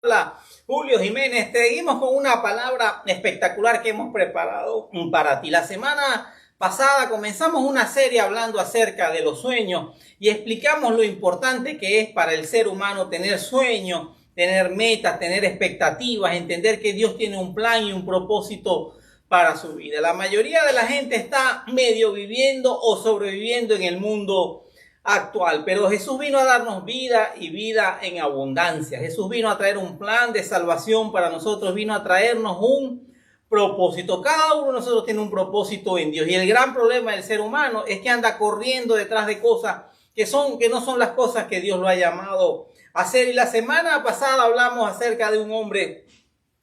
habla Julio Jiménez. Seguimos con una palabra espectacular que hemos preparado para ti. La semana pasada comenzamos una serie hablando acerca de los sueños y explicamos lo importante que es para el ser humano tener sueños, tener metas, tener expectativas, entender que Dios tiene un plan y un propósito para su vida. La mayoría de la gente está medio viviendo o sobreviviendo en el mundo actual, pero Jesús vino a darnos vida y vida en abundancia. Jesús vino a traer un plan de salvación para nosotros, vino a traernos un propósito. Cada uno de nosotros tiene un propósito en Dios, y el gran problema del ser humano es que anda corriendo detrás de cosas que no son las cosas que Dios lo ha llamado a hacer. Y la semana pasada hablamos acerca de un hombre,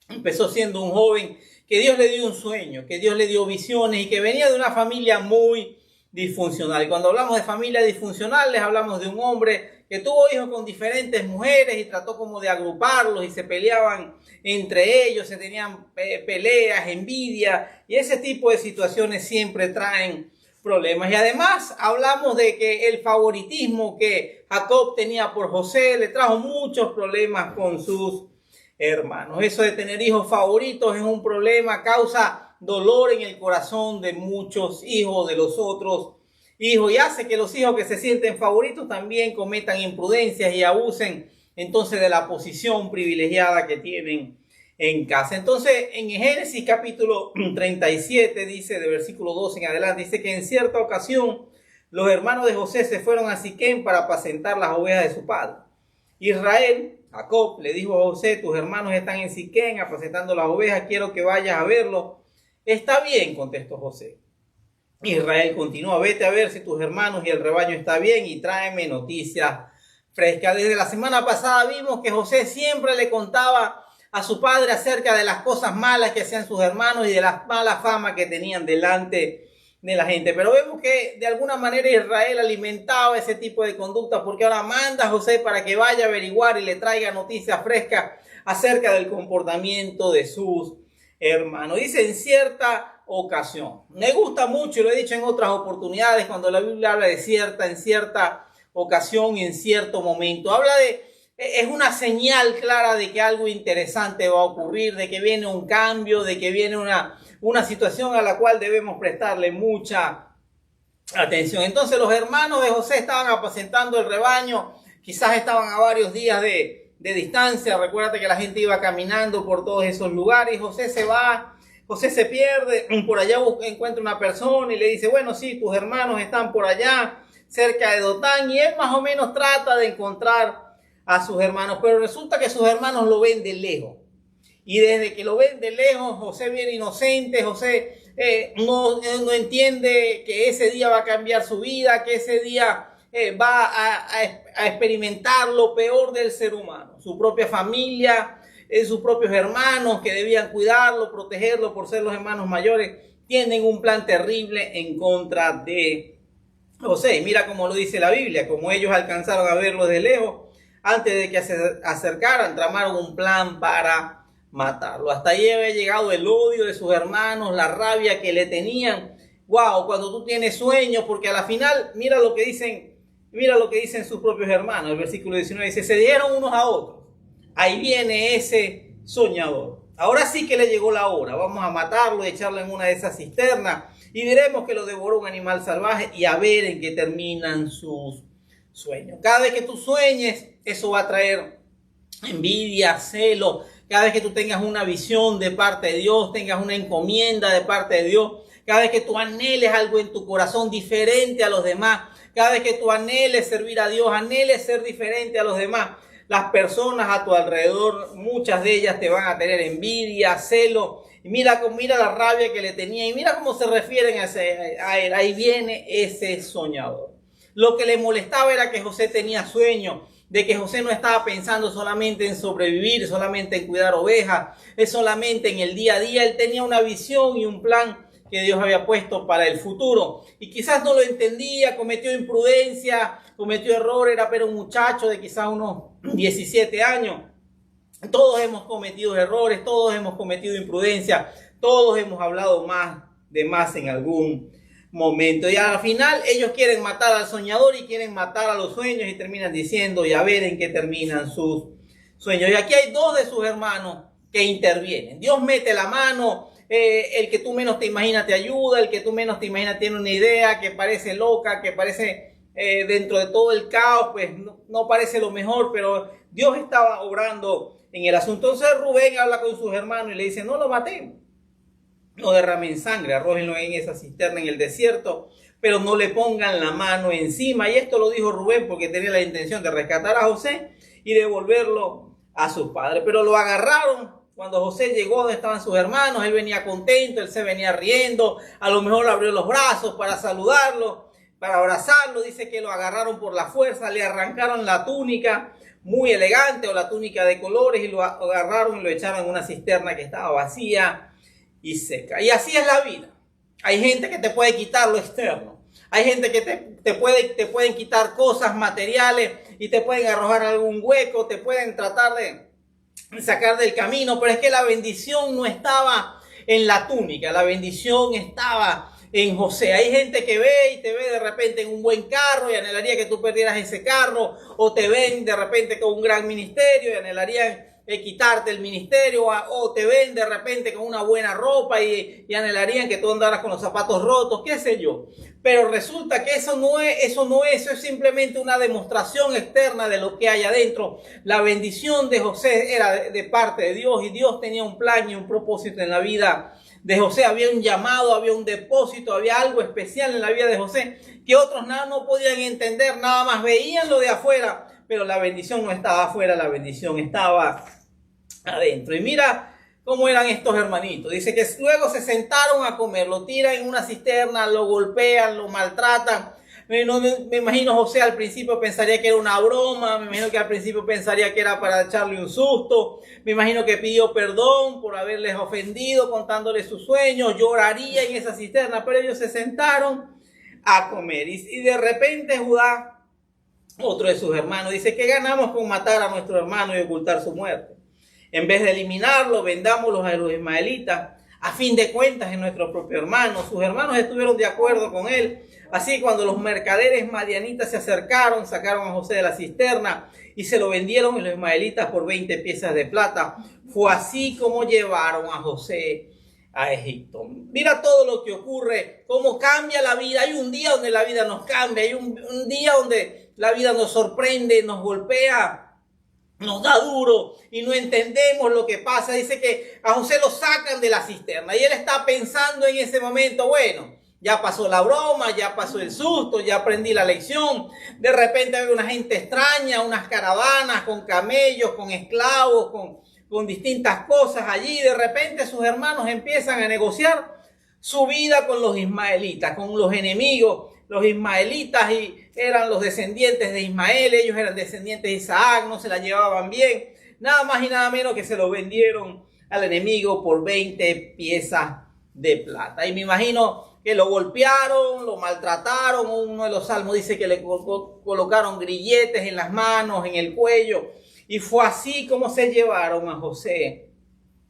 empezó siendo un joven, que Dios le dio un sueño, que Dios le dio visiones y que venía de una familia muy disfuncional. Y cuando hablamos de familia disfuncional, les hablamos de un hombre que tuvo hijos con diferentes mujeres y trató como de agruparlos y se peleaban entre ellos, se tenían peleas, envidia, y ese tipo de situaciones siempre traen problemas. Y además hablamos de que el favoritismo que Jacob tenía por José le trajo muchos problemas con sus hermanos. Eso de tener hijos favoritos es un problema, causa dolor en el corazón de muchos hijos de los otros hijos, y hace que los hijos que se sienten favoritos también cometan imprudencias y abusen entonces de la posición privilegiada que tienen en casa. Entonces, en Génesis capítulo 37 dice, de versículo 12 en adelante, dice que en cierta ocasión los hermanos de José se fueron a Siquem para apacentar las ovejas de su padre. Israel, Jacob, le dijo a José: tus hermanos están en Siquem apacentando las ovejas, quiero que vayas a verlos. Está bien, contestó José. Israel continuó: vete a ver si tus hermanos y el rebaño está bien y tráeme noticias frescas. Desde la semana pasada vimos que José siempre le contaba a su padre acerca de las cosas malas que hacían sus hermanos y de la mala fama que tenían delante de la gente. Pero vemos que de alguna manera Israel alimentaba ese tipo de conducta, porque ahora manda a José para que vaya a averiguar y le traiga noticias frescas acerca del comportamiento de sus hermanos. Dice en cierta ocasión. Me gusta mucho, y lo he dicho en otras oportunidades, cuando la Biblia habla de cierta, en cierta ocasión y en cierto momento. Es una señal clara de que algo interesante va a ocurrir, de que viene un cambio, de que viene una situación a la cual debemos prestarle mucha atención. Entonces los hermanos de José estaban apacentando el rebaño, quizás estaban a varios días de distancia. Recuérdate que la gente iba caminando por todos esos lugares. José se va, José se pierde, por allá encuentra una persona y le dice: bueno, sí, tus hermanos están por allá cerca de Dotán, y él más o menos trata de encontrar a sus hermanos, pero resulta que sus hermanos lo ven de lejos, y desde que lo ven de lejos, José viene inocente. José no entiende que ese día va a cambiar su vida, que ese día va a experimentar lo peor del ser humano, su propia familia, sus propios hermanos que debían cuidarlo, protegerlo por ser los hermanos mayores, tienen un plan terrible en contra de José. Mira cómo lo dice la Biblia: como ellos alcanzaron a verlo de lejos, antes de que se acercaran, tramaron un plan para matarlo. Hasta ahí había llegado el odio de sus hermanos, la rabia que le tenían. Wow, cuando tú tienes sueños, porque a la final, mira lo que dicen sus propios hermanos. El versículo 19 dice: se dieron unos a otros. Ahí viene ese soñador. Ahora sí que le llegó la hora. Vamos a matarlo y echarlo en una de esas cisternas, y diremos que lo devoró un animal salvaje, y a ver en qué terminan sus sueños. Cada vez que tú sueñes, eso va a traer envidia, celo. Cada vez que tú tengas una visión de parte de Dios, tengas una encomienda de parte de Dios, cada vez que tú anheles algo en tu corazón diferente a los demás, cada vez que tú anheles servir a Dios, anheles ser diferente a los demás, las personas a tu alrededor, muchas de ellas te van a tener envidia, celo. Y mira la rabia que le tenía, y mira cómo se refieren a él. Ahí viene ese soñador. Lo que le molestaba era que José tenía sueño, de que José no estaba pensando solamente en sobrevivir, solamente en cuidar ovejas, es solamente en el día a día. Él tenía una visión y un plan que Dios había puesto para el futuro, y quizás no lo entendía, cometió imprudencia, cometió error, era pero un muchacho de quizás unos 17 años. Todos hemos cometido errores, todos hemos cometido imprudencia, todos hemos hablado de más en algún momento, y al final ellos quieren matar al soñador y quieren matar a los sueños, y terminan diciendo: y a ver en qué terminan sus sueños. Y aquí hay dos de sus hermanos que intervienen. Dios mete la mano, el que tú menos te imaginas te ayuda, el que tú menos te imaginas tiene una idea que parece loca, que parece dentro de todo el caos, pues no parece lo mejor, pero Dios estaba obrando en el asunto. Entonces Rubén habla con sus hermanos y le dice, no lo matemos, no derramen sangre, arrójenlo en esa cisterna en el desierto, pero no le pongan la mano encima. Y esto lo dijo Rubén porque tenía la intención de rescatar a José y devolverlo a su padre. Pero lo agarraron cuando José llegó donde estaban sus hermanos. Él venía contento, él se venía riendo, a lo mejor abrió los brazos para saludarlo, para abrazarlo. Dice que lo agarraron por la fuerza, le arrancaron la túnica muy elegante o la túnica de colores y lo agarraron y lo echaron en una cisterna que estaba vacía y seca. Y así es la vida. Hay gente que te puede quitar lo externo. Hay gente que te pueden quitar cosas materiales y te pueden arrojar algún hueco, te pueden tratar de sacar del camino, pero es que la bendición no estaba en la túnica, la bendición estaba en José. Hay gente que ve y te ve de repente en un buen carro y anhelaría que tú perdieras ese carro, o te ven de repente con un gran ministerio y anhelarían quitarte el ministerio, o te ven de repente con una buena ropa y anhelarían que tú andaras con los zapatos rotos, qué sé yo. Pero resulta que eso es simplemente una demostración externa de lo que hay adentro. La bendición de José era de parte de Dios y Dios tenía un plan y un propósito en la vida de José. Había un llamado, había un depósito, había algo especial en la vida de José que otros no podían entender, nada más veían lo de afuera, pero la bendición no estaba afuera, la bendición estaba adentro. Y mira cómo eran estos hermanitos. Dice que luego se sentaron a comer, lo tiran en una cisterna, lo golpean, lo maltratan. Me imagino José al principio pensaría que era una broma, me imagino que al principio pensaría que era para echarle un susto, me imagino que pidió perdón por haberles ofendido contándoles sus sueños, lloraría en esa cisterna, pero ellos se sentaron a comer. Y de repente Judá, otro de sus hermanos, dice, ¿qué ganamos con matar a nuestro hermano y ocultar su muerte? En vez de eliminarlo, vendámoslos a los ismaelitas. A fin de cuentas, es nuestro propio hermano. Sus hermanos estuvieron de acuerdo con él. Así, cuando los mercaderes madianitas se acercaron, sacaron a José de la cisterna y se lo vendieron a los ismaelitas por 20 piezas de plata. Fue así como llevaron a José a Egipto. Mira todo lo que ocurre, cómo cambia la vida. Hay un día donde la vida nos cambia, hay un día donde la vida nos sorprende, nos golpea, nos da duro y no entendemos lo que pasa. Dice que a José lo sacan de la cisterna y él está pensando en ese momento, bueno, ya pasó la broma, ya pasó el susto, ya aprendí la lección. De repente hay una gente extraña, unas caravanas con camellos, con esclavos, con distintas cosas allí. De repente sus hermanos empiezan a negociar su vida con los ismaelitas, con los enemigos. Los ismaelitas eran los descendientes de Ismael, ellos eran descendientes de Isaac, no se la llevaban bien, nada más y nada menos que se lo vendieron al enemigo por 20 piezas de plata. Y me imagino que lo golpearon, lo maltrataron. Uno de los salmos dice que le colocaron grilletes en las manos, en el cuello, y fue así como se llevaron a José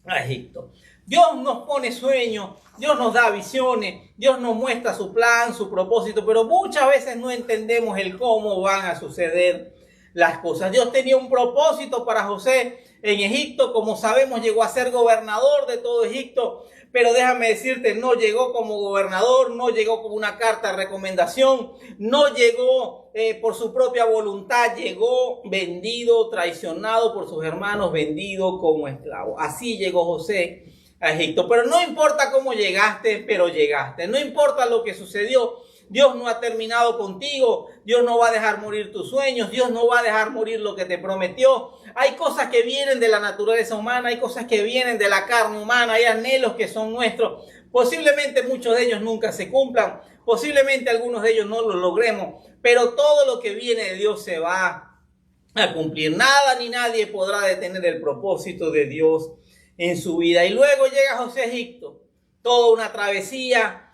a Egipto. Dios nos pone sueños, Dios nos da visiones, Dios nos muestra su plan, su propósito, pero muchas veces no entendemos el cómo van a suceder las cosas. Dios tenía un propósito para José en Egipto, como sabemos llegó a ser gobernador de todo Egipto, pero déjame decirte, no llegó como gobernador, no llegó con una carta de recomendación, no llegó por su propia voluntad, llegó vendido, traicionado por sus hermanos, vendido como esclavo. Así llegó José a Egipto. Pero no importa cómo llegaste, pero llegaste. No importa lo que sucedió, Dios no ha terminado contigo. Dios no va a dejar morir tus sueños. Dios no va a dejar morir lo que te prometió. Hay cosas que vienen de la naturaleza humana, hay cosas que vienen de la carne humana, hay anhelos que son nuestros. Posiblemente muchos de ellos nunca se cumplan, posiblemente algunos de ellos no lo logremos, pero todo lo que viene de Dios se va a cumplir. Nada ni nadie podrá detener el propósito de Dios en su vida. Y luego llega José a Egipto, toda una travesía,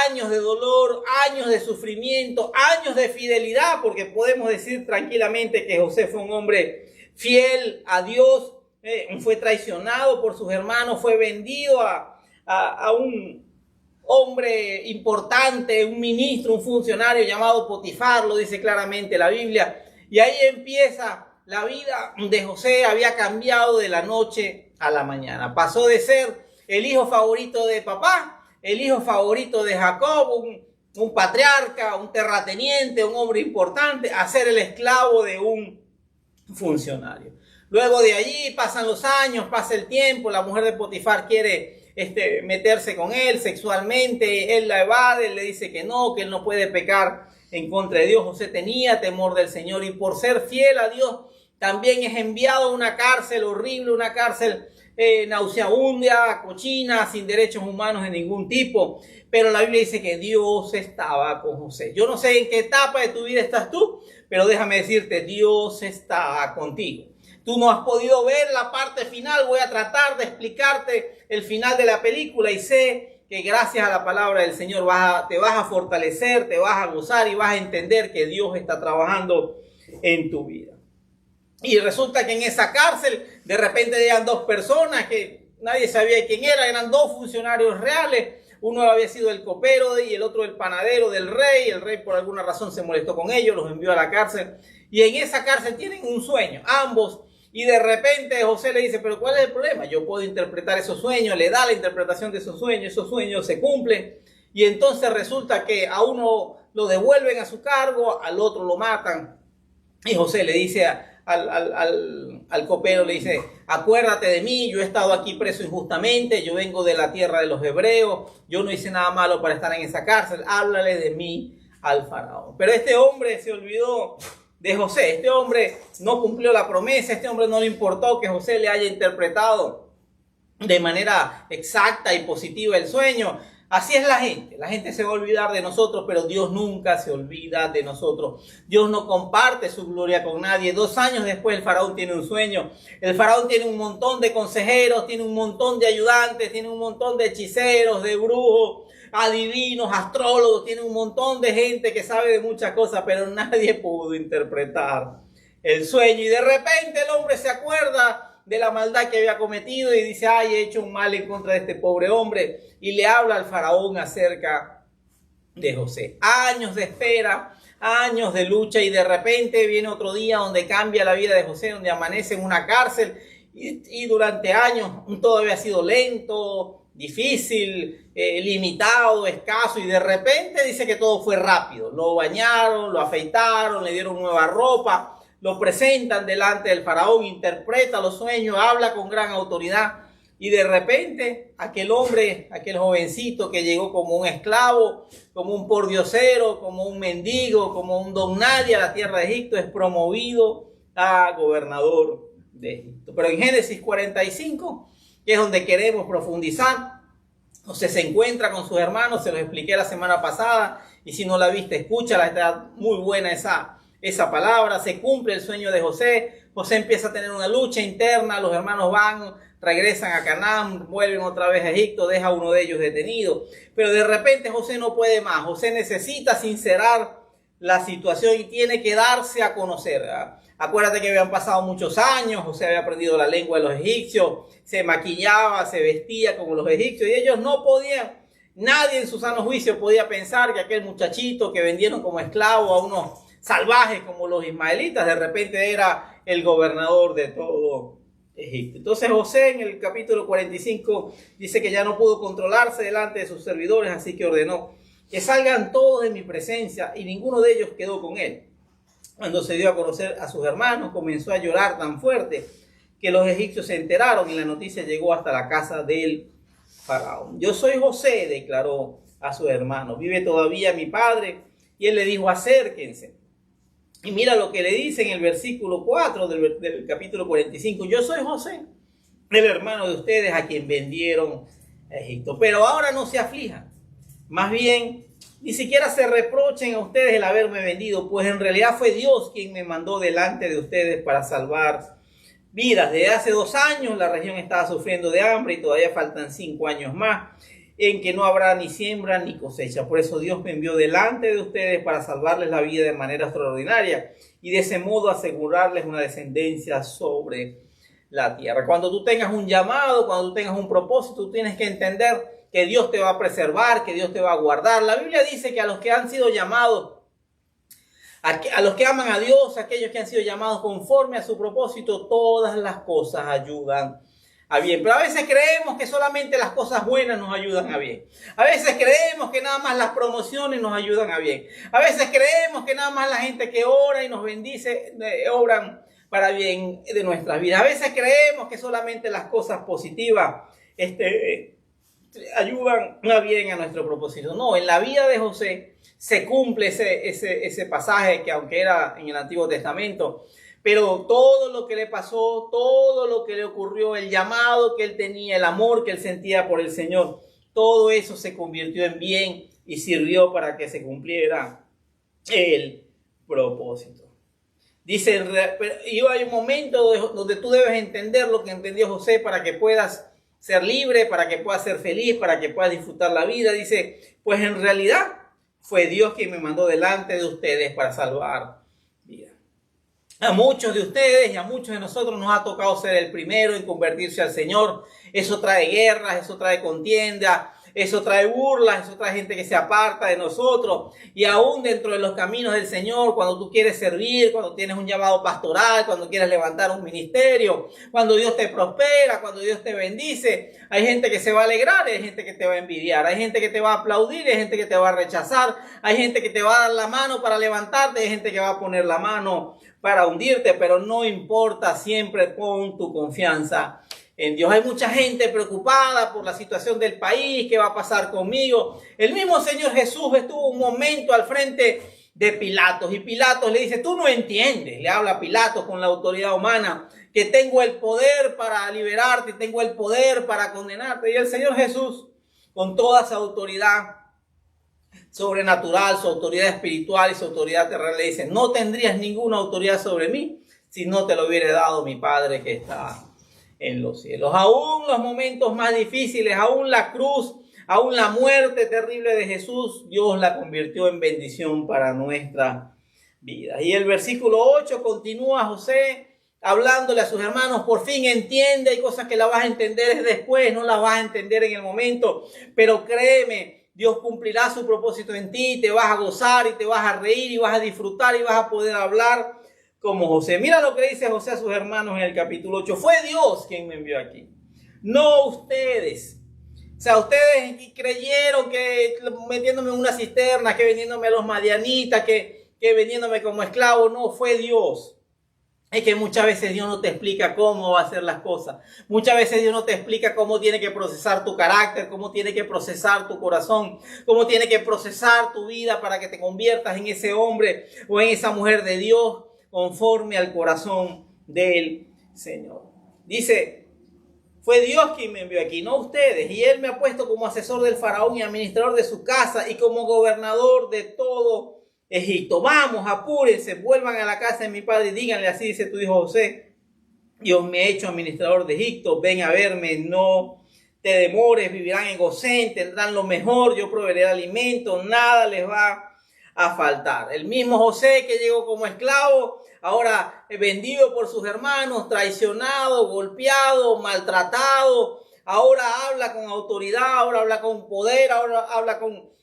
años de dolor, años de sufrimiento, años de fidelidad, porque podemos decir tranquilamente que José fue un hombre fiel a Dios, fue traicionado por sus hermanos, fue vendido a un hombre importante, un ministro, un funcionario llamado Potifar, lo dice claramente la Biblia, y ahí empieza la vida de José había cambiado de la noche a la mañana. Pasó de ser el hijo favorito de papá, el hijo favorito de Jacob, un patriarca, un terrateniente, un hombre importante, a ser el esclavo de un funcionario. Luego de allí pasan los años, pasa el tiempo, la mujer de Potifar quiere meterse con él sexualmente, él la evade, él le dice que él no puede pecar en contra de Dios. José tenía temor del Señor y por ser fiel a Dios también es enviado a una cárcel horrible, una cárcel nauseabunda, cochina, sin derechos humanos de ningún tipo. Pero la Biblia dice que Dios estaba con José. Yo no sé en qué etapa de tu vida estás tú, pero déjame decirte, Dios está contigo. Tú no has podido ver la parte final, voy a tratar de explicarte el final de la película y sé que gracias a la palabra del Señor te vas a fortalecer, te vas a gozar y vas a entender que Dios está trabajando en tu vida. Y resulta que en esa cárcel de repente llegan dos personas que nadie sabía quién eran dos funcionarios reales. Uno había sido el copero y el otro el panadero del rey. El rey por alguna razón se molestó con ellos, los envió a la cárcel. Y en esa cárcel tienen un sueño, ambos. Y de repente José le dice, pero ¿cuál es el problema? Yo puedo interpretar esos sueños, le da la interpretación de esos sueños se cumplen. Y entonces resulta que a uno lo devuelven a su cargo, al otro lo matan. Y José le dice al copero, le dice, acuérdate de mí, yo he estado aquí preso injustamente, yo vengo de la tierra de los hebreos, yo no hice nada malo para estar en esa cárcel, háblale de mí al faraón. Pero este hombre se olvidó de José, este hombre no cumplió la promesa, este hombre no le importó que José le haya interpretado de manera exacta y positiva el sueño. Así es la gente se va a olvidar de nosotros, pero Dios nunca se olvida de nosotros. Dios no comparte su gloria con nadie. 2 años después el faraón tiene un sueño. El faraón tiene un montón de consejeros, tiene un montón de ayudantes, tiene un montón de hechiceros, de brujos, adivinos, astrólogos, tiene un montón de gente que sabe de muchas cosas, pero nadie pudo interpretar el sueño. Y de repente el hombre se acuerda de la maldad que había cometido y dice, ay, he hecho un mal en contra de este pobre hombre, y le habla al faraón acerca de José. Años de espera, años de lucha, y de repente viene otro día donde cambia la vida de José, donde amanece en una cárcel, y durante años todo había sido lento, difícil, limitado, escaso, y de repente dice que todo fue rápido. Lo bañaron, lo afeitaron, le dieron nueva ropa, lo presentan delante del faraón, interpreta los sueños, habla con gran autoridad, y de repente aquel hombre, aquel jovencito que llegó como un esclavo, como un pordiosero, como un mendigo, como un don nadie a la tierra de Egipto, es promovido a gobernador de Egipto. Pero en Génesis 45, que es donde queremos profundizar, José se encuentra con sus hermanos, se los expliqué la semana pasada, y si no la viste, escúchala, está muy buena esa palabra. Se cumple el sueño de José. José empieza a tener una lucha interna, los hermanos regresan a Canaán, vuelven otra vez a Egipto, deja a uno de ellos detenido. Pero de repente José no puede más. José necesita sincerar la situación y tiene que darse a conocer, ¿verdad? Acuérdate que habían pasado muchos años, José había aprendido la lengua de los egipcios, se maquillaba, se vestía como los egipcios, y ellos no podían, nadie en su sano juicio podía pensar que aquel muchachito que vendieron como esclavo a unos salvajes como los ismaelitas, de repente era el gobernador de todo Egipto. Entonces José en el capítulo 45 dice que ya no pudo controlarse delante de sus servidores, así que ordenó que salgan todos de mi presencia, y ninguno de ellos quedó con él. Cuando se dio a conocer a sus hermanos, comenzó a llorar tan fuerte que los egipcios se enteraron, y la noticia llegó hasta la casa del faraón. Yo soy José, declaró a su hermano, vive todavía mi padre. Y él le dijo, acérquense. Y mira lo que le dice en el versículo 4 del capítulo 45. Yo soy José, el hermano de ustedes a quien vendieron a Egipto. Pero ahora no se aflijan. Más bien, ni siquiera se reprochen a ustedes el haberme vendido, pues en realidad fue Dios quien me mandó delante de ustedes para salvar vidas. Desde hace 2 años la región estaba sufriendo de hambre y todavía faltan 5 años más en que no habrá ni siembra ni cosecha. Por eso Dios me envió delante de ustedes para salvarles la vida de manera extraordinaria y de ese modo asegurarles una descendencia sobre la tierra. Cuando tú tengas un llamado, cuando tú tengas un propósito, tú tienes que entender que Dios te va a preservar, que Dios te va a guardar. La Biblia dice que a los que han sido llamados A los que aman a Dios, aquellos que han sido llamados conforme a su propósito, todas las cosas ayudan a bien. Pero a veces creemos que solamente las cosas buenas nos ayudan a bien. A veces creemos que nada más las promociones nos ayudan a bien. A veces creemos que nada más la gente que ora y nos bendice, obran para bien de nuestras vidas. A veces creemos que solamente las cosas positivas ayudan a bien a nuestro propósito. No, en la vida de José se cumple ese pasaje que aunque era en el Antiguo Testamento, pero todo lo que le pasó, todo lo que le ocurrió, el llamado que él tenía, el amor que él sentía por el Señor, todo eso se convirtió en bien y sirvió para que se cumpliera el propósito. Dice, y hay un momento donde tú debes entender lo que entendió José para que puedas ser libre, para que puedas ser feliz, para que puedas disfrutar la vida. Dice, pues en realidad fue Dios quien me mandó delante de ustedes para salvar vidas. A muchos de ustedes y a muchos de nosotros nos ha tocado ser el primero en convertirse al Señor. Eso trae guerras, eso trae contienda, eso trae burlas, eso trae gente que se aparta de nosotros. Y aún dentro de los caminos del Señor, cuando tú quieres servir, cuando tienes un llamado pastoral, cuando quieres levantar un ministerio, cuando Dios te prospera, cuando Dios te bendice, hay gente que se va a alegrar, hay gente que te va a envidiar, hay gente que te va a aplaudir, hay gente que te va a rechazar, hay gente que te va a dar la mano para levantarte, hay gente que va a poner la mano para hundirte, pero no importa, siempre pon tu confianza en Dios. Hay mucha gente preocupada por la situación del país, qué va a pasar conmigo. El mismo Señor Jesús estuvo un momento al frente de Pilatos y Pilatos le dice, tú no entiendes, le habla a Pilatos con la autoridad humana, que tengo el poder para liberarte, tengo el poder para condenarte. Y el Señor Jesús, con toda su autoridad sobrenatural, su autoridad espiritual y su autoridad terrenal, le dice, no tendrías ninguna autoridad sobre mí si no te lo hubiera dado mi Padre que está en los cielos. Aún los momentos más difíciles, aún la cruz, aún la muerte terrible de Jesús, Dios la convirtió en bendición para nuestra vida. Y el versículo 8 continúa José hablándole a sus hermanos, por fin entiende, hay cosas que las vas a entender después, no las vas a entender en el momento, pero créeme, Dios cumplirá su propósito en ti, te vas a gozar y te vas a reír y vas a disfrutar y vas a poder hablar como José. Mira lo que dice José a sus hermanos en el capítulo 8. Fue Dios quien me envió aquí, no ustedes. O sea, ustedes creyeron que metiéndome en una cisterna, que vendiéndome a los madianitas, que vendiéndome como esclavo. No, fue Dios. Es que muchas veces Dios no te explica cómo va a hacer las cosas. Muchas veces Dios no te explica cómo tiene que procesar tu carácter, cómo tiene que procesar tu corazón, cómo tiene que procesar tu vida para que te conviertas en ese hombre o en esa mujer de Dios conforme al corazón del Señor. Dice, fue Dios quien me envió aquí, no ustedes. Y Él me ha puesto como asesor del faraón y administrador de su casa y como gobernador de todo Egipto. Vamos, apúrense, vuelvan a la casa de mi padre y díganle, así dice tu hijo José, Dios me ha hecho administrador de Egipto, ven a verme, no te demores, vivirán en Gosén, tendrán lo mejor, yo proveeré alimento, nada les va a faltar. El mismo José que llegó como esclavo, ahora vendido por sus hermanos, traicionado, golpeado, maltratado, ahora habla con autoridad, ahora habla con poder, ahora habla con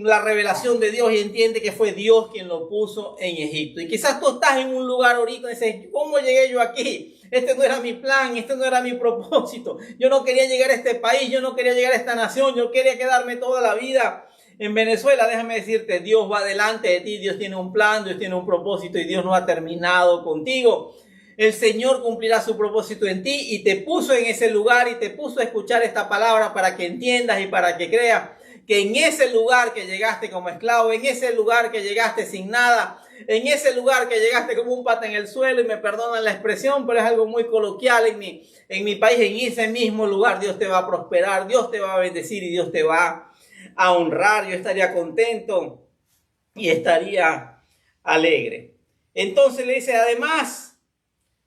la revelación de Dios y entiende que fue Dios quien lo puso en Egipto. Y quizás tú estás en un lugar ahorita y dices, ¿cómo llegué yo aquí? Este no era mi plan, este no era mi propósito. Yo no quería llegar a este país, yo no quería llegar a esta nación, yo quería quedarme toda la vida en Venezuela. Déjame decirte, Dios va delante de ti, Dios tiene un plan, Dios tiene un propósito y Dios no ha terminado contigo. El Señor cumplirá su propósito en ti y te puso en ese lugar y te puso a escuchar esta palabra para que entiendas y para que creas que en ese lugar que llegaste como esclavo, en ese lugar que llegaste sin nada, en ese lugar que llegaste como un pata en el suelo, y me perdonan la expresión, pero es algo muy coloquial en mi país, en ese mismo lugar Dios te va a prosperar, Dios te va a bendecir y Dios te va a honrar. Yo estaría contento y estaría alegre. Entonces le dice, además,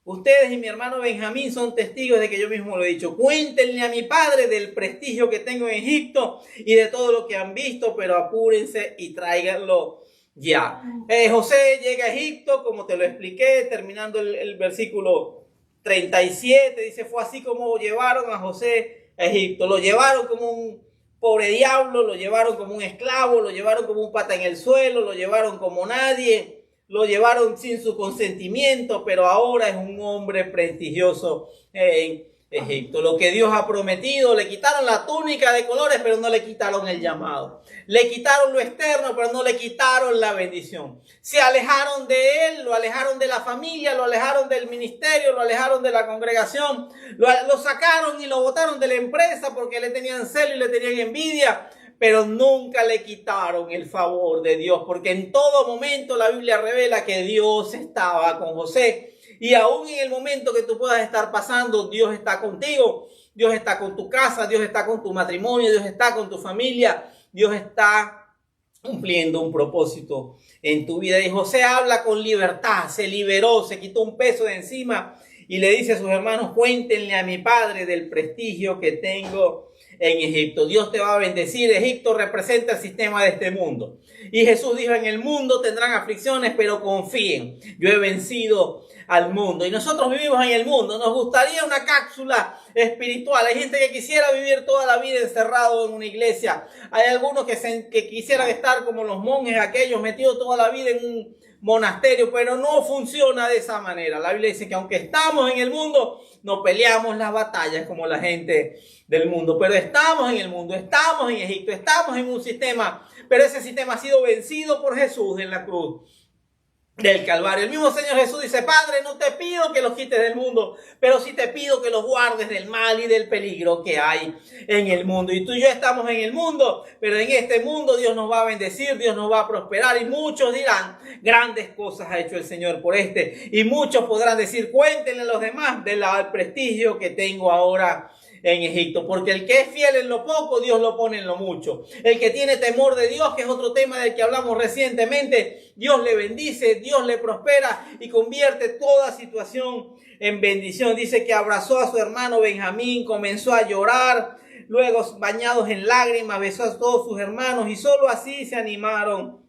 ustedes y mi hermano Benjamín son testigos de que yo mismo lo he dicho. Cuéntenle a mi padre del prestigio que tengo en Egipto y de todo lo que han visto, pero apúrense y tráiganlo ya. José llega a Egipto, como te lo expliqué, terminando el versículo 37, dice, fue así como llevaron a José a Egipto. Lo llevaron como un pobre diablo, lo llevaron como un esclavo, lo llevaron como un pata en el suelo, lo llevaron como nadie. lo llevaron sin su consentimiento, pero ahora es un hombre prestigioso en Egipto. Lo que Dios ha prometido, le quitaron la túnica de colores, pero no le quitaron el llamado. Le quitaron lo externo, pero no le quitaron la bendición. Se alejaron de él, lo alejaron de la familia, lo alejaron del ministerio, lo alejaron de la congregación, lo sacaron y lo botaron de la empresa porque le tenían celo y le tenían envidia. Pero nunca le quitaron el favor de Dios, porque en todo momento la Biblia revela que Dios estaba con José. Y aún en el momento que tú puedas estar pasando, Dios está contigo. Dios está con tu casa, Dios está con tu matrimonio, Dios está con tu familia. Dios está cumpliendo un propósito en tu vida. Y José habla con libertad, se liberó, se quitó un peso de encima y le dice a sus hermanos: cuéntenle a mi padre del prestigio que tengo en Egipto. Dios te va a bendecir. Egipto representa el sistema de este mundo. Y Jesús dijo: en el mundo tendrán aflicciones, pero confíen, yo he vencido al mundo. Y nosotros vivimos en el mundo. Nos gustaría una cápsula espiritual. Hay gente que quisiera vivir toda la vida encerrado en una iglesia. Hay algunos que quisieran estar como los monjes aquellos, metidos toda la vida en un monasterio, pero no funciona de esa manera. La Biblia dice que aunque estamos en el mundo, no peleamos las batallas como la gente del mundo, pero estamos en el mundo, estamos en Egipto, estamos en un sistema, pero ese sistema ha sido vencido por Jesús en la cruz del Calvario. El mismo Señor Jesús dice: Padre, no te pido que los quites del mundo, pero sí te pido que los guardes del mal y del peligro que hay en el mundo. Y tú y yo estamos en el mundo, pero en este mundo Dios nos va a bendecir, Dios nos va a prosperar, y muchos dirán: grandes cosas ha hecho el Señor por este. Y muchos podrán decir: cuéntenle a los demás del prestigio que tengo ahora en Egipto, porque el que es fiel en lo poco, Dios lo pone en lo mucho. El que tiene temor de Dios, que es otro tema del que hablamos recientemente, Dios le bendice, Dios le prospera y convierte toda situación en bendición. Dice que abrazó a su hermano Benjamín, comenzó a llorar, luego bañados en lágrimas, besó a todos sus hermanos y solo así se animaron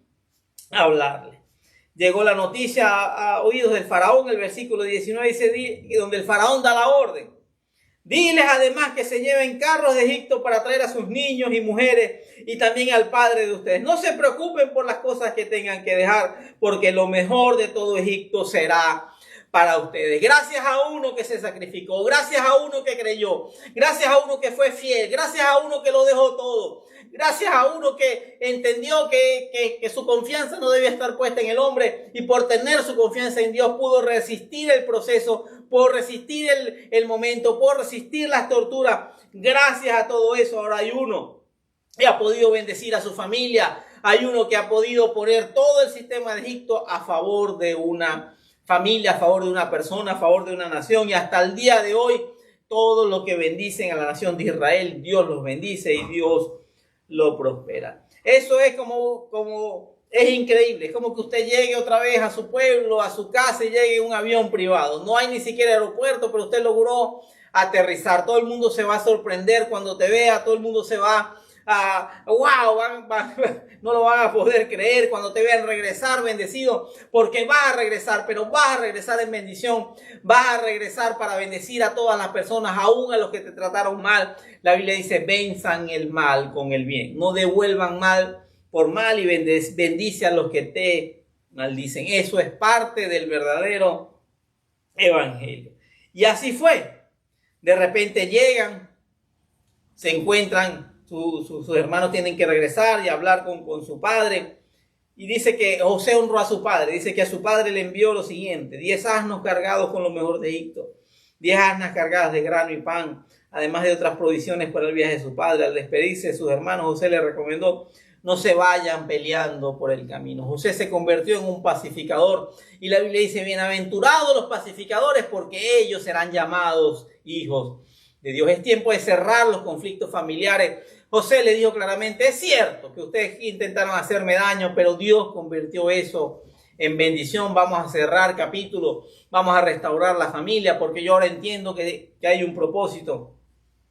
a hablarle. Llegó la noticia a oídos del faraón. El versículo 19 dice, donde el faraón da la orden: diles además que se lleven carros de Egipto para traer a sus niños y mujeres y también al padre de ustedes. No se preocupen por las cosas que tengan que dejar, porque lo mejor de todo Egipto será para ustedes. Gracias a uno que se sacrificó, gracias a uno que creyó, gracias a uno que fue fiel, gracias a uno que lo dejó todo, gracias a uno que entendió que su confianza no debía estar puesta en el hombre, y por tener su confianza en Dios pudo resistir el proceso, por resistir el momento, por resistir las torturas. Gracias a todo eso, ahora hay uno que ha podido bendecir a su familia. Hay uno que ha podido poner todo el sistema de Egipto a favor de una familia, a favor de una persona, a favor de una nación. Y hasta el día de hoy, todo lo que bendicen a la nación de Israel, Dios los bendice y Dios lo prospera. Eso es como es increíble. Es como que usted llegue otra vez a su pueblo, a su casa, y llegue en un avión privado. No hay ni siquiera aeropuerto, pero usted logró aterrizar. Todo el mundo se va a sorprender cuando te vea. Todo el mundo se va a wow, no lo van a poder creer cuando te vean regresar bendecido, porque vas a regresar, pero vas a regresar en bendición. Vas a regresar para bendecir a todas las personas, aún a los que te trataron mal. La Biblia dice: venzan el mal con el bien, no devuelvan mal por mal, y bendice a los que te maldicen. Eso es parte del verdadero evangelio. Y así fue. De repente llegan, se encuentran, sus hermanos tienen que regresar y hablar con su padre. Y dice que José honró a su padre. Dice que a su padre le envió lo siguiente: 10 asnos cargados con lo mejor de Egipto, 10 asnas cargadas de grano y pan, además de otras provisiones para el viaje de su padre. Al despedirse de sus hermanos, José le recomendó: no se vayan peleando por el camino. José se convirtió en un pacificador, y la Biblia dice: bienaventurados los pacificadores, porque ellos serán llamados hijos de Dios. Es tiempo de cerrar los conflictos familiares. José le dijo claramente: es cierto que ustedes intentaron hacerme daño, pero Dios convirtió eso en bendición. Vamos a cerrar capítulo, vamos a restaurar la familia, porque yo ahora entiendo que hay un propósito.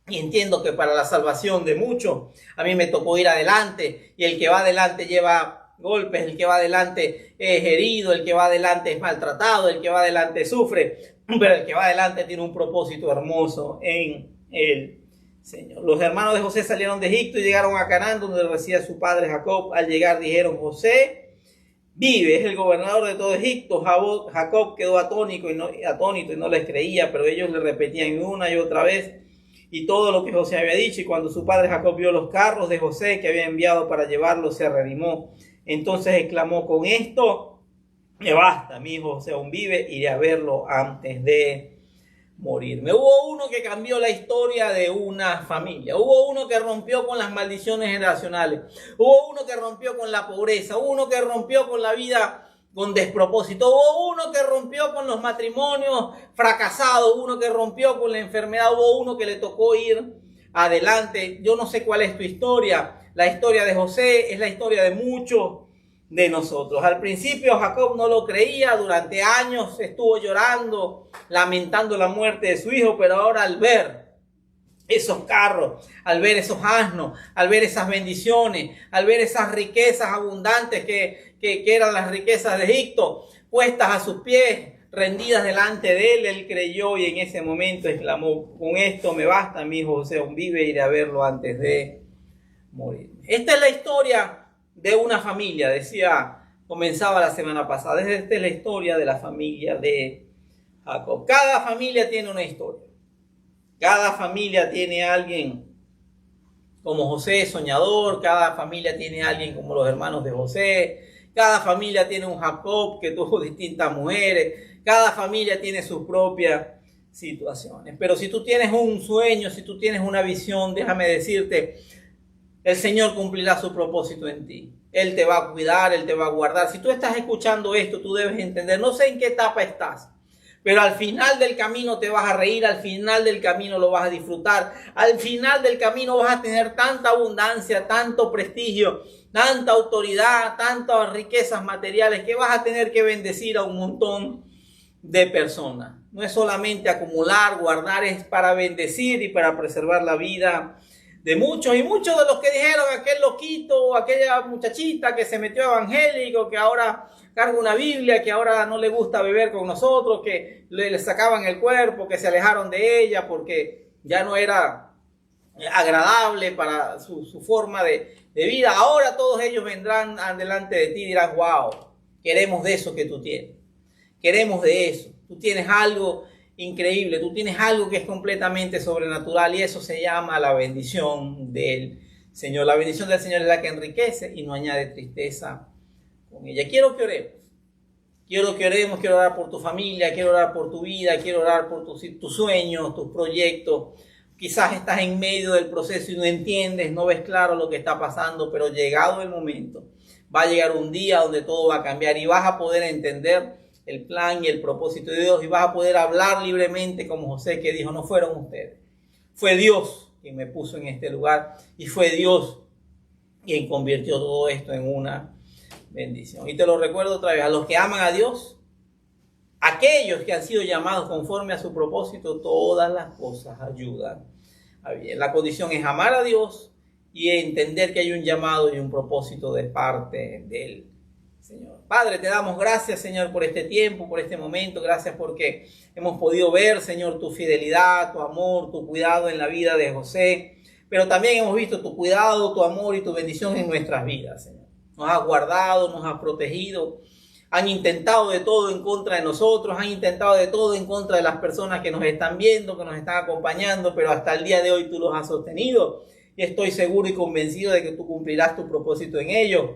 Y entiendo que para la salvación de muchos, a mí me tocó ir adelante, y el que va adelante lleva golpes, el que va adelante es herido, el que va adelante es maltratado, el que va adelante sufre, pero el que va adelante tiene un propósito hermoso en el Señor. Los hermanos de José salieron de Egipto y llegaron a Canaán, donde residía su padre Jacob. Al llegar dijeron: José vive, es el gobernador de todo Egipto. Jacob quedó atónito y no les creía, pero ellos le repetían una y otra vez y todo lo que José había dicho. Y cuando su padre Jacob vio los carros de José que había enviado para llevarlo, se reanimó. Entonces exclamó: con esto me basta, mi hijo José aún vive, iré a verlo antes de morirme. Hubo uno que cambió la historia de una familia. Hubo uno que rompió con las maldiciones generacionales. Hubo uno que rompió con la pobreza. Hubo uno que rompió con la vida con despropósito. Hubo uno que rompió con los matrimonios fracasados. Hubo uno que rompió con la enfermedad. Hubo uno que le tocó ir adelante. Yo no sé cuál es tu historia. La historia de José es la historia de muchos de nosotros. Al principio Jacob no lo creía, durante años estuvo llorando, lamentando la muerte de su hijo, pero ahora al ver esos carros, al ver esos asnos, al ver esas bendiciones, al ver esas riquezas abundantes que eran las riquezas de Egipto, puestas a sus pies, rendidas delante de él, él creyó y en ese momento exclamó: con esto me basta, mi hijo José aún vive, iré a verlo antes de morir. Esta es la historia de una familia, comenzaba la semana pasada. Esta es la historia de la familia de Jacob. Cada familia tiene una historia. Cada familia tiene a alguien como José, soñador. Cada familia tiene a alguien como los hermanos de José. Cada familia tiene un Jacob que tuvo distintas mujeres. Cada familia tiene sus propias situaciones. Pero si tú tienes un sueño, si tú tienes una visión, déjame decirte, el Señor cumplirá su propósito en ti. Él te va a cuidar, Él te va a guardar. Si tú estás escuchando esto, tú debes entender, no sé en qué etapa estás, pero al final del camino te vas a reír, al final del camino lo vas a disfrutar, al final del camino vas a tener tanta abundancia, tanto prestigio, tanta autoridad, tantas riquezas materiales que vas a tener que bendecir a un montón de personas. No es solamente acumular, guardar, es para bendecir y para preservar la vida de muchos. Y muchos de los que dijeron: aquel loquito, aquella muchachita que se metió evangélico, que ahora carga una Biblia, que ahora no le gusta beber con nosotros, que le sacaban el cuerpo, que se alejaron de ella porque ya no era agradable para su forma de vida. Ahora todos ellos vendrán delante de ti y dirán: wow, queremos de eso que tú tienes. Queremos de eso. Tú tienes algo increíble, tú tienes algo que es completamente sobrenatural, y eso se llama la bendición del Señor. La bendición del Señor es la que enriquece y no añade tristeza con ella. Quiero que oremos, quiero orar por tu familia, quiero orar por tu vida, quiero orar por tus sueños, tus proyectos. Quizás estás en medio del proceso y no entiendes, no ves claro lo que está pasando, pero llegado el momento, va a llegar un día donde todo va a cambiar y vas a poder entender el plan y el propósito de Dios, y vas a poder hablar libremente como José, que dijo: no fueron ustedes, fue Dios quien me puso en este lugar, y fue Dios quien convirtió todo esto en una bendición. Y te lo recuerdo otra vez: a los que aman a Dios, aquellos que han sido llamados conforme a su propósito, todas las cosas ayudan a bien. La condición es amar a Dios y entender que hay un llamado y un propósito de parte de Él. Señor Padre, te damos gracias, Señor, por este tiempo, por este momento. Gracias porque hemos podido ver, Señor, tu fidelidad, tu amor, tu cuidado en la vida de José. Pero también hemos visto tu cuidado, tu amor y tu bendición en nuestras vidas, Señor. Nos has guardado, nos has protegido. Han intentado de todo en contra de nosotros, han intentado de todo en contra de las personas que nos están viendo, que nos están acompañando, pero hasta el día de hoy tú los has sostenido. Y estoy seguro y convencido de que tú cumplirás tu propósito en ellos.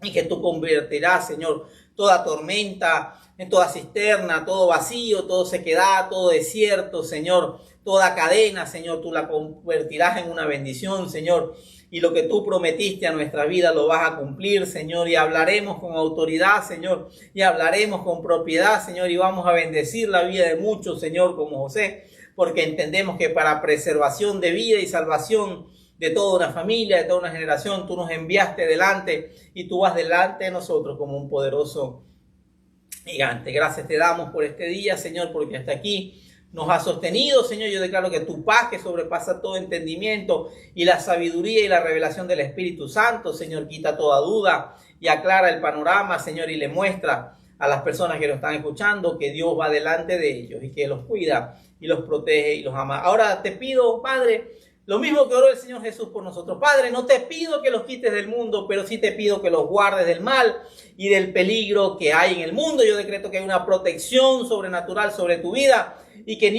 Y que tú convertirás, Señor, toda tormenta en toda cisterna, todo vacío, todo sequedad, todo desierto, Señor, toda cadena, Señor, tú la convertirás en una bendición, Señor. Y lo que tú prometiste a nuestra vida lo vas a cumplir, Señor. Y hablaremos con autoridad, Señor. Y hablaremos con propiedad, Señor. Y vamos a bendecir la vida de muchos, Señor, como José. Porque entendemos que para preservación de vida y salvación de toda una familia, de toda una generación, tú nos enviaste delante y tú vas delante de nosotros como un poderoso gigante. Gracias te damos por este día, Señor, porque hasta aquí nos has sostenido, Señor. Yo declaro que tu paz, que sobrepasa todo entendimiento, y la sabiduría y la revelación del Espíritu Santo, Señor, quita toda duda y aclara el panorama, Señor, y le muestra a las personas que nos están escuchando que Dios va delante de ellos y que los cuida y los protege y los ama. Ahora te pido, Padre, Lo mismo que oró el Señor Jesús por nosotros. Padre, no te pido que los quites del mundo, pero sí te pido que los guardes del mal y del peligro que hay en el mundo. Yo decreto que hay una protección sobrenatural sobre tu vida y que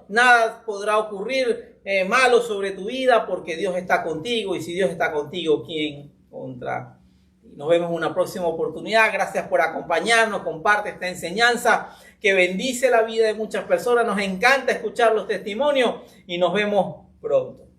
nada podrá ocurrir malo sobre tu vida, porque Dios está contigo, y si Dios está contigo, ¿quién contra ti? Nos vemos en una próxima oportunidad. Gracias por acompañarnos. Comparte esta enseñanza que bendice la vida de muchas personas. Nos encanta escuchar los testimonios y nos vemos pronto.